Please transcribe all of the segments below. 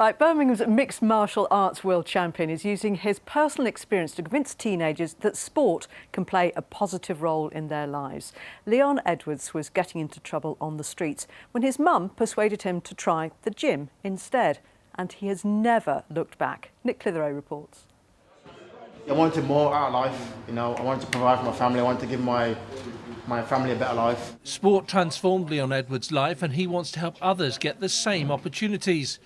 Right, Birmingham's mixed martial arts world champion is using his personal experience to convince teenagers that sport can play a positive role in their lives. Leon Edwards was getting into trouble on the streets when his mum persuaded him to try the gym instead. And he has never looked back. Nick Clitheroe reports. I wanted more out of life, I wanted to provide for my family, I wanted to give my family a better life. Sport transformed Leon Edwards' life and he wants to help others get the same opportunities.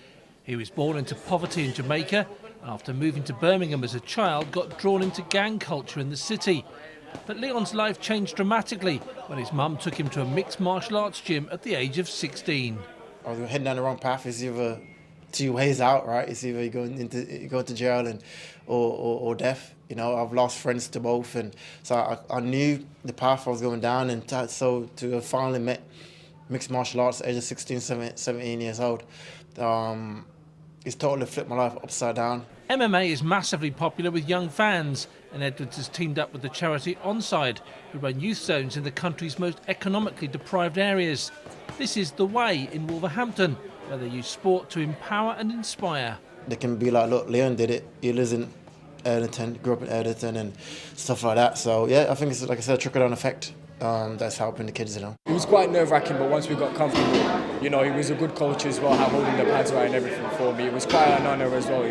He was born into poverty in Jamaica and after moving to Birmingham as a child got drawn into gang culture in the city. But Leon's life changed dramatically when his mum took him to a mixed martial arts gym at the age of 16. I was heading down the wrong path. It's either two ways out, right? It's either you go to jail or death. I've lost friends to both, and so I knew the path I was going down, and so to have finally met mixed martial arts at the age of 16, 17 years old, it's totally flipped my life upside down. MMA is massively popular with young fans, and Edwards has teamed up with the charity OnSide, who run youth zones in the country's most economically deprived areas. This is The Way in Wolverhampton, where they use sport to empower and inspire. They can be like, look, Leon did it. He lives in Erdington, grew up in Erdington and stuff like that. So yeah, I think it's, like I said, a trickle-down effect that's helping the kids, It was quite nerve-wracking, but once we got comfortable, he was a good coach as well, holding the pads right and everything for me. It was quite an honour as well,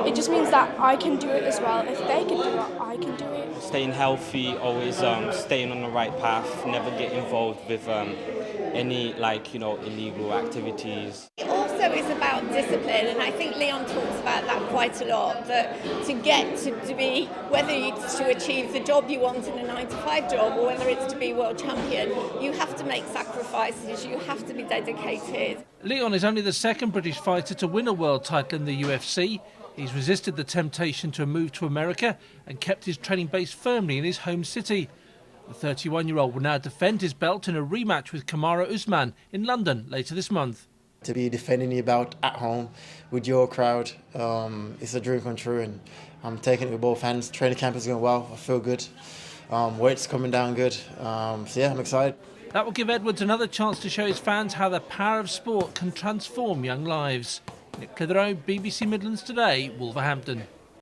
It just means that I can do it as well. If they can do it, I can do it. Staying healthy, always staying on the right path, never get involved with any illegal activities. It also is about discipline, and I think Leon talks about that quite a lot, that to get to be, whether it's to achieve the job you want in a 9-to-5 job or whether it's to be world champion, you have to make sacrifices, you have to be dedicated. Leon is only the second British fighter to win a world title in the UFC. He's resisted the temptation to move to America and kept his training base firmly in his home city. The 31-year-old will now defend his belt in a rematch with Kamaru Usman in London later this month. To be defending your belt at home with your crowd, it's a dream come true, and I'm taking it with both hands. Training camp is going well, I feel good. Weight's coming down good, so yeah, I'm excited. That will give Edwards another chance to show his fans how the power of sport can transform young lives. Nick Clitheroe, BBC Midlands Today, Wolverhampton.